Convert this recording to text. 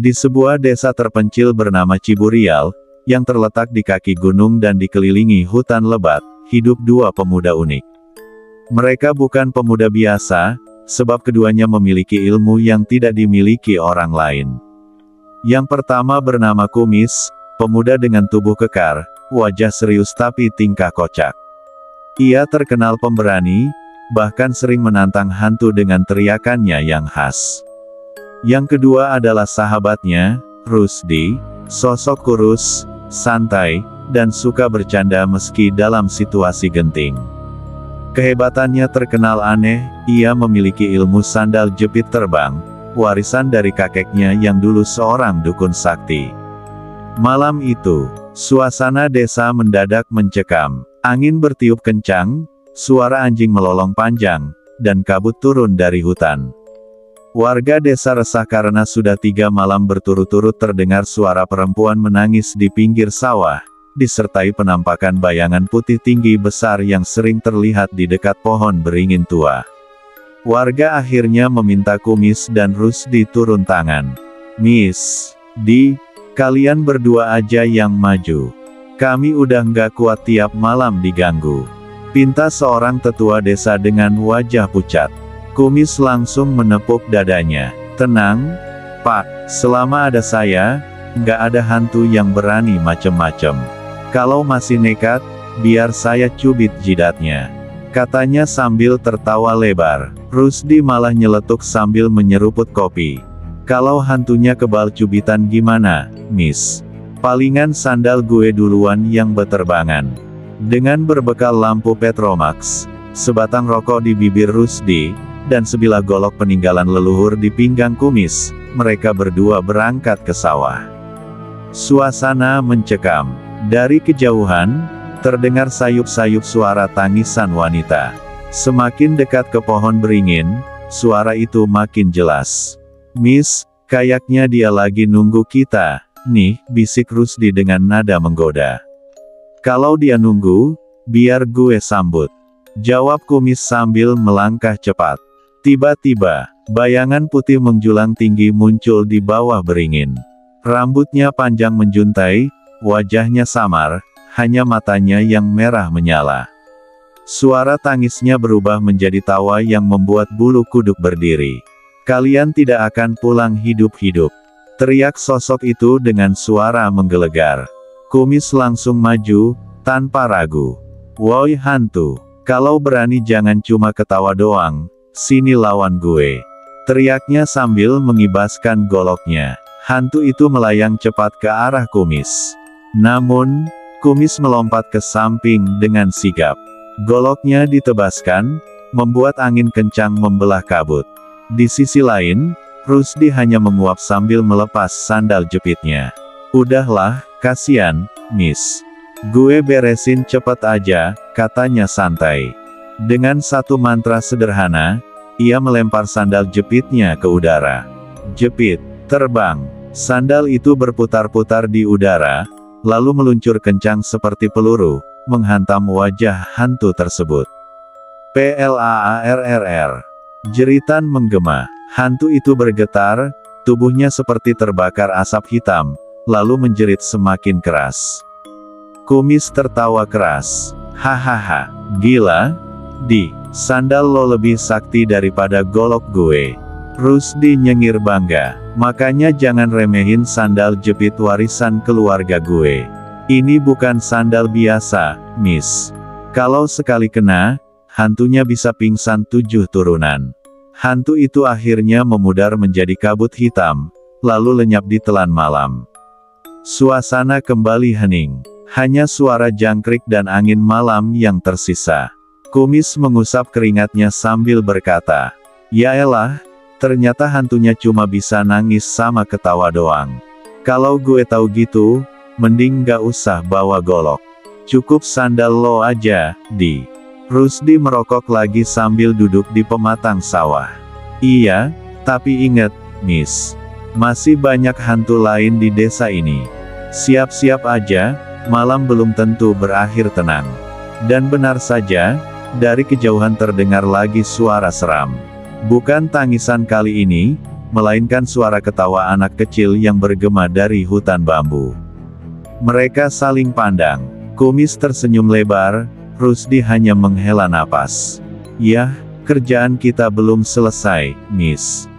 Di sebuah desa terpencil bernama Ciburial, yang terletak di kaki gunung dan dikelilingi hutan lebat, hidup dua pemuda unik. Mereka bukan pemuda biasa, sebab keduanya memiliki ilmu yang tidak dimiliki orang lain. Yang pertama bernama Kumis, pemuda dengan tubuh kekar, wajah serius tapi tingkah kocak. Ia terkenal pemberani, bahkan sering menantang hantu dengan teriakannya yang khas. Yang kedua adalah sahabatnya, Rusdi, sosok kurus, santai, dan suka bercanda meski dalam situasi genting. Kehebatannya terkenal aneh, ia memiliki ilmu sandal jepit terbang, warisan dari kakeknya yang dulu seorang dukun sakti. Malam itu, suasana desa mendadak mencekam. Angin bertiup kencang, suara anjing melolong panjang, dan kabut turun dari hutan. Warga desa resah karena sudah 3 malam berturut-turut terdengar suara perempuan menangis di pinggir sawah, disertai penampakan bayangan putih tinggi besar yang sering terlihat di dekat pohon beringin tua. Warga akhirnya meminta Kumis dan Rusdi turun tangan. "Miss, kalian berdua aja yang maju. Kami udah nggak kuat tiap malam diganggu," pinta seorang tetua desa dengan wajah pucat. Kumis langsung menepuk dadanya. "Tenang, Pak, selama ada saya, nggak ada hantu yang berani macem-macem. Kalau masih nekat, biar saya cubit jidatnya," katanya sambil tertawa lebar. Rusdi malah nyeletuk sambil menyeruput kopi. "Kalau hantunya kebal cubitan gimana, Miss? Palingan sandal gue duluan yang beterbangan." Dengan berbekal lampu Petromax, sebatang rokok di bibir Rusdi, dan sebilah golok peninggalan leluhur di pinggang Kumis, mereka berdua berangkat ke sawah. Suasana mencekam. Dari kejauhan, terdengar sayup-sayup suara tangisan wanita. Semakin dekat ke pohon beringin, suara itu makin jelas. "Miss, kayaknya dia lagi nunggu kita, nih," bisik Rusdi dengan nada menggoda. "Kalau dia nunggu, biar gue sambut," jawab Kumis sambil melangkah cepat. Tiba-tiba, bayangan putih menjulang tinggi muncul di bawah beringin. Rambutnya panjang menjuntai, wajahnya samar, hanya matanya yang merah menyala. Suara tangisnya berubah menjadi tawa yang membuat bulu kuduk berdiri. "Kalian tidak akan pulang hidup-hidup," teriak sosok itu dengan suara menggelegar. Kumis langsung maju, tanpa ragu. "Woi hantu, kalau berani jangan cuma ketawa doang, sini lawan gue," teriaknya sambil mengibaskan goloknya. Hantu itu melayang cepat ke arah Kumis. Namun, Kumis melompat ke samping dengan sigap. Goloknya ditebaskan, membuat angin kencang membelah kabut. Di sisi lain, Rusdi hanya menguap sambil melepas sandal jepitnya. "Udahlah, kasihan, Miss. Gue beresin cepet aja," katanya santai. Dengan satu mantra sederhana, ia melempar sandal jepitnya ke udara. Jepit, terbang. Sandal itu berputar-putar di udara, lalu meluncur kencang seperti peluru, menghantam wajah hantu tersebut. "Plarrrr." Jeritan menggema. Hantu itu bergetar, tubuhnya seperti terbakar asap hitam, lalu menjerit semakin keras. Kumis tertawa keras. "Hahaha, gila? Sandal lo lebih sakti daripada golok gue." Rusdi nyengir bangga. "Makanya jangan remehin sandal jepit warisan keluarga gue. Ini bukan sandal biasa, Miss. Kalau sekali kena, hantunya bisa pingsan 7 turunan." Hantu itu akhirnya memudar menjadi kabut hitam, lalu lenyap di telan malam. Suasana kembali hening. Hanya suara jangkrik dan angin malam yang tersisa. Kumis mengusap keringatnya sambil berkata, "Yaelah, ternyata hantunya cuma bisa nangis sama ketawa doang. Kalau gue tahu gitu, mending gak usah bawa golok. Cukup sandal lo aja, Di." Rusdi merokok lagi sambil duduk di pematang sawah. "Iya, tapi inget, Miss. Masih banyak hantu lain di desa ini. Siap-siap aja, malam belum tentu berakhir tenang." Dan benar saja, dari kejauhan terdengar lagi suara seram. Bukan tangisan kali ini, melainkan suara ketawa anak kecil yang bergema dari hutan bambu. Mereka saling pandang. Kumis tersenyum lebar, Rusdi hanya menghela napas. "Yah, kerjaan kita belum selesai, Miss."